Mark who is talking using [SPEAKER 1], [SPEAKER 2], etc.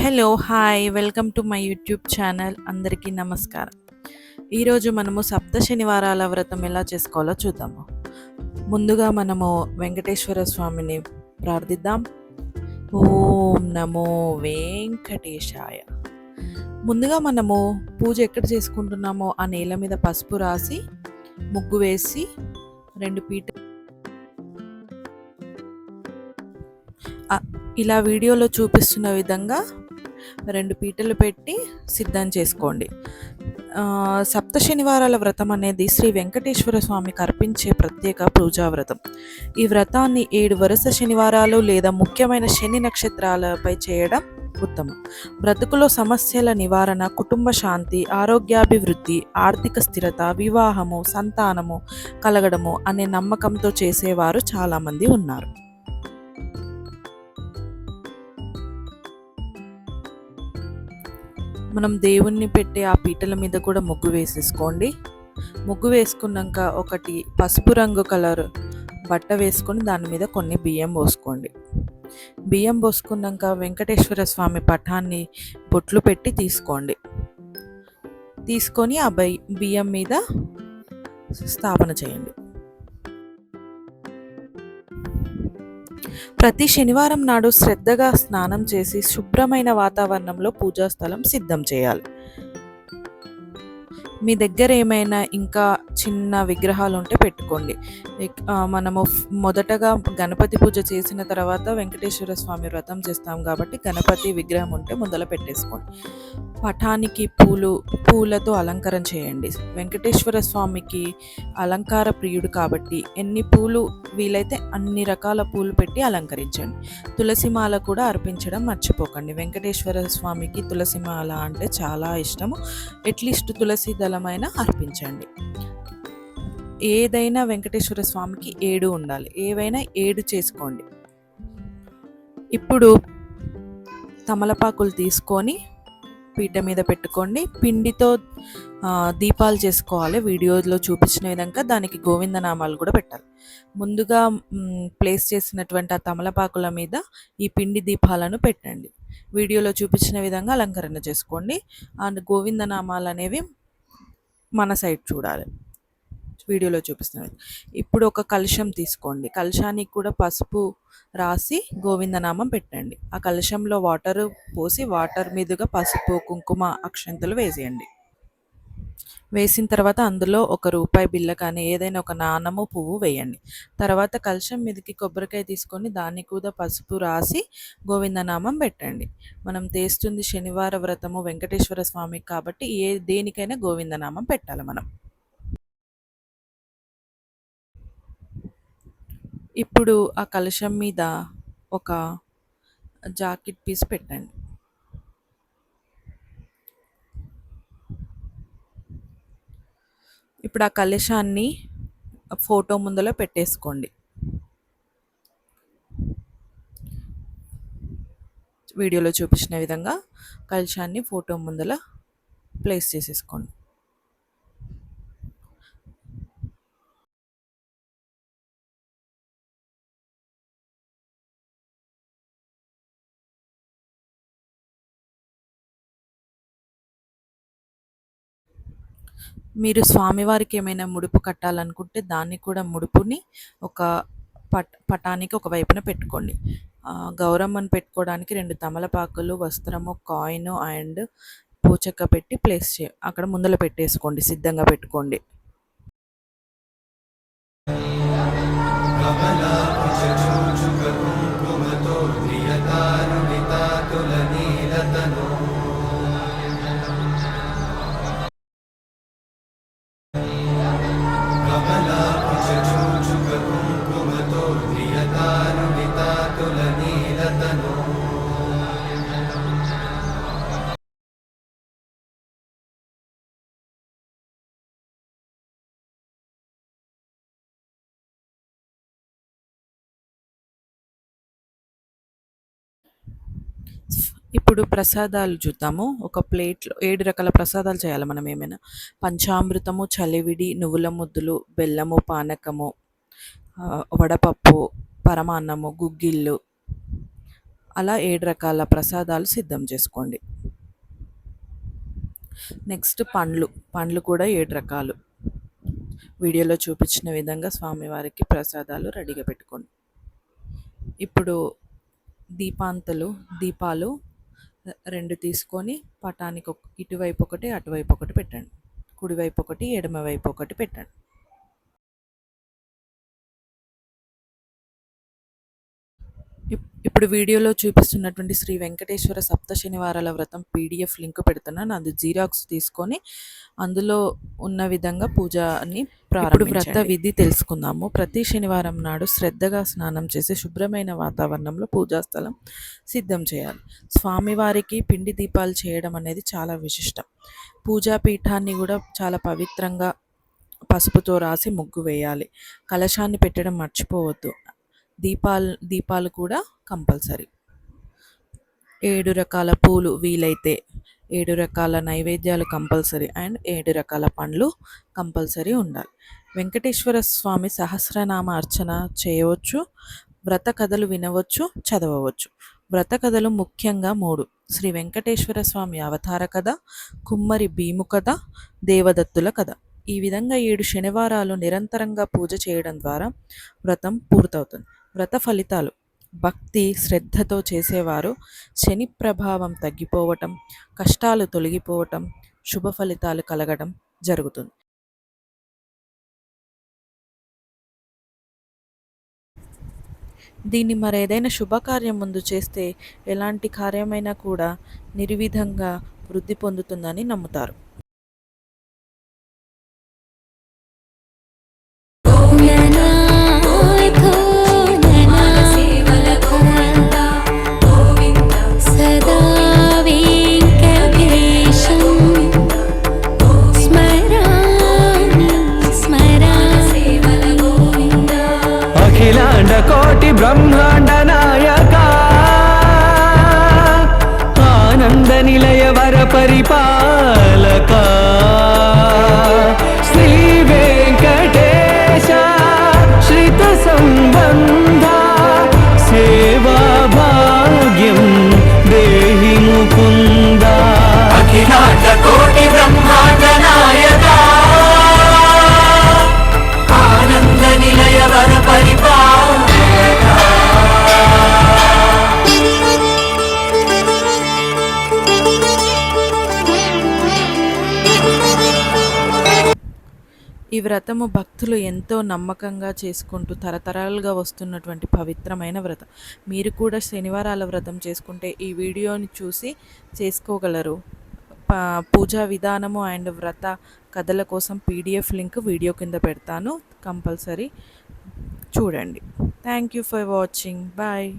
[SPEAKER 1] Hello hi welcome to my YouTube channel. అందరికీ నమస్కారం. ఈరోజు మనము సప్త శనివారాల వ్రతం ఎలా చేసుకోవాలో చూద్దాము. ముందుగా మనము వెంకటేశ్వర స్వామిని ప్రార్థిద్దాం. ఓం నమో వెంకటేశాయ. ముందుగా మనము పూజ ఎక్కడ చేసుకుంటున్నామో ఆ నేల మీద పసుపు రాసి ముగ్గు వేసి 2 పీట ఇలా వీడియోలో చూపిస్తున్న విధంగా 2 పీటలు పెట్టి సిద్ధం చేసుకోండి. సప్త శనివారాల వ్రతం అనేది శ్రీ వెంకటేశ్వర స్వామికి అర్పించే ప్రత్యేక పూజా వ్రతం. ఈ వ్రతాన్ని 7 వరుస శనివారాలు లేదా ముఖ్యమైన శని నక్షత్రాలపై చేయడం ఉత్తమం. బ్రతుకులో సమస్యల నివారణ, కుటుంబ శాంతి, ఆరోగ్యాభివృద్ధి, ఆర్థిక స్థిరత, వివాహము, సంతానము కలగడము అనే నమ్మకంతో చేసేవారు చాలామంది ఉన్నారు. మనం దేవుణ్ణి పెట్టే ఆ పీటల మీద కూడా ముగ్గు వేసేసుకోండి. ముగ్గు వేసుకున్నాక ఒకటి పసుపు రంగు కలర్ బట్ట వేసుకొని దాని మీద కొన్ని బియ్యం పోసుకోండి. బియ్యం పోసుకున్నాక వెంకటేశ్వర స్వామి పటాన్ని బొట్లు పెట్టి తీసుకొని ఆ బియ్యం మీద స్థాపన చేయండి. ప్రతి శనివారం నాడు శ్రద్ధగా స్నానం చేసి శుభ్రమైన వాతావరణంలో పూజా స్థలం సిద్ధం చేయాలి. మీ దగ్గర ఏమైనా ఇంకా చిన్న విగ్రహాలు ఉంటే పెట్టుకోండి. మనము మొదటగా గణపతి పూజ చేసిన తర్వాత వెంకటేశ్వర స్వామి వ్రతం చేస్తాం కాబట్టి గణపతి విగ్రహం ఉంటే ముందల పెట్టేసుకోండి. పటానికి పూలతో అలంకరణ చేయండి. వెంకటేశ్వర స్వామికి అలంకార ప్రియుడు కాబట్టి ఎన్ని పూలు వీలైతే అన్ని రకాల పూలు పెట్టి అలంకరించండి. తులసిమాల కూడా అర్పించడం మర్చిపోకండి. వెంకటేశ్వర స్వామికి తులసిమాల అంటే చాలా ఇష్టము. అట్లీస్ట్ తులసి దళమైన అర్పించండి. ఏదైనా వెంకటేశ్వర స్వామికి 7 ఉండాలి. ఏవైనా 7 చేసుకోండి. ఇప్పుడు తమలపాకులు తీసుకొని పీట మీద పెట్టుకోండి. పిండితో దీపాలు చేసుకోవాలి. వీడియోలో చూపించిన విధంగా దానికి గోవిందనామాలు కూడా పెట్టాలి. ముందుగా ప్లేస్ చేసినటువంటి ఆ తమలపాకుల మీద ఈ పిండి దీపాలను పెట్టండి. వీడియోలో చూపించిన విధంగా అలంకరణ చేసుకోండి. అండ్ గోవిందనామాలు అనేవి మన సైడ్ చూడాలి. వీడియోలో చూపిస్తున్నది. ఇప్పుడు ఒక కలశం తీసుకోండి. కలశానికి కూడా పసుపు రాసి గోవిందనామం పెట్టండి. ఆ కలశంలో వాటర్ పోసి వాటర్ మీదుగా పసుపు, కుంకుమ, అక్షంతలు వేసేయండి. వేసిన తర్వాత అందులో ₹1 బిళ్ళ కానీ ఏదైనా ఒక నాణము, పువ్వు వేయండి. తర్వాత కలశం మీదకి కొబ్బరికాయ తీసుకొని దాన్ని కూడా పసుపు రాసి గోవిందనామం పెట్టండి. మనం చేస్తుంది శనివార వ్రతము వెంకటేశ్వర స్వామికి కాబట్టి దేనికైనా గోవిందనామం పెట్టాలి మనం. ఇప్పుడు ఆ కలశం మీద ఒక జాకెట్ పీస్ పెట్టండి. ఇప్పుడు ఆ కలశాన్ని ఫోటో ముందర పెట్టేసుకోండి. వీడియోలో చూపించిన విధంగా కలశాన్ని ఫోటో ముందర ప్లేస్ చేసేసుకోండి. మీరు స్వామివారికి ఏమైనా ముడుపు కట్టాలనుకుంటే దాన్ని కూడా ముడుపుని ఒక పటానికి ఒక వైపున పెట్టుకోండి. గౌరమ్మను పెట్టుకోవడానికి 2 తమలపాకులు, వస్త్రము, కాయిన్ అండ్ పూచక్క పెట్టి అక్కడ ముందర పెట్టేసుకోండి. సిద్ధంగా పెట్టుకోండి. ఇప్పుడు ప్రసాదాలు చూద్దాము. ఒక ప్లేట్లో 7 రకాల ప్రసాదాలు చేయాలి మనం. ఏమైనా పంచామృతము, చలివిడి, నువ్వుల ముద్దులు, బెల్లము, పానకము, వడపప్పు, పరమాన్నము, గుగ్గిళ్ళు, అలా 7 రకాల ప్రసాదాలు సిద్ధం చేసుకోండి. నెక్స్ట్ పండ్లు కూడా 7 రకాలు. వీడియోలో చూపించిన విధంగా స్వామివారికి ప్రసాదాలు రెడీగా పెట్టుకోండి. ఇప్పుడు దీపాలు 2 తీసుకొని పటానికి ఇటువైపు ఒకటి అటువైపు ఒకటి పెట్టండి. కుడివైపు ఒకటి ఎడమవైపు ఒకటి పెట్టండి. ఇప్పుడు వీడియోలో చూపిస్తున్నటువంటి శ్రీ వెంకటేశ్వర సప్త శనివారాల వ్రతం పీడిఎఫ్ లింక్ పెడుతున్నాను. అది జీరాక్స్ తీసుకొని అందులో ఉన్న విధంగా పూజని ఇప్పుడు వ్రత విధి తెలుసుకుందాము. ప్రతి శనివారం నాడు శ్రద్ధగా స్నానం చేసి శుభ్రమైన వాతావరణంలో పూజా స్థలం సిద్ధం చేయాలి. స్వామివారికి పిండి దీపాలు చేయడం అనేది చాలా విశిష్టం. పూజా పీఠాన్ని కూడా చాలా పవిత్రంగా పసుపుతో రాసి ముగ్గు వేయాలి. కలశాన్ని పెట్టడం మర్చిపోవద్దు. దీపాలు కూడా కంపల్సరీ. 7 రకాల పూలు వీలైతే, 7 రకాల నైవేద్యాలు కంపల్సరీ అండ్ 7 రకాల పండ్లు కంపల్సరీ ఉండాలి. వెంకటేశ్వర స్వామి సహస్రనామ అర్చన చేయవచ్చు, వ్రత కథలు వినవచ్చు, చదవవచ్చు. వ్రత కథలు ముఖ్యంగా 3: శ్రీ వెంకటేశ్వర స్వామి అవతార కథ, కుమ్మరి భీము కథ, దేవదత్తుల కథ. ఈ విధంగా 7 శనివారాలు నిరంతరంగా పూజ చేయడం ద్వారా వ్రతం పూర్తవుతుంది. వ్రత ఫలితాలు: భక్తి శ్రద్ధతో చేసేవారు శని ప్రభావం తగ్గిపోవటం, కష్టాలు తొలగిపోవటం, శుభ ఫలితాలు కలగడం జరుగుతుంది. దీన్ని మరేదైనా శుభకార్యం ముందు చేస్తే ఎలాంటి కార్యమైనా కూడా నిర్విధంగా వృద్ధి పొందుతుందని నమ్ముతారు.
[SPEAKER 2] కోటి బ్రహ్మాండ నాయక ఆనంద నిలయ వర పరిపాలక శ్రీ వెంకటేశ శ్రిత సంబంధ సేవా భాగ్యం దేహి ముకుంద. అఖిలాండ కోటి బ్రహ్మాండ నాయక ఆనంద నిలయ వర పరిపాలక.
[SPEAKER 1] ఈ వ్రతము భక్తులు ఎంతో నమ్మకంగా చేసుకుంటూ తరతరాలుగా వస్తున్నటువంటి పవిత్రమైన వ్రతం. మీరు కూడా శనివారాల వ్రతం చేసుకుంటే ఈ వీడియోని చూసి చేసుకోగలరు. పూజా విధానము అండ్ వ్రత కథల కోసం పీడిఎఫ్ లింక్ వీడియో కింద పెడతాను, కంపల్సరీ చూడండి. Thank you for watching. Bye.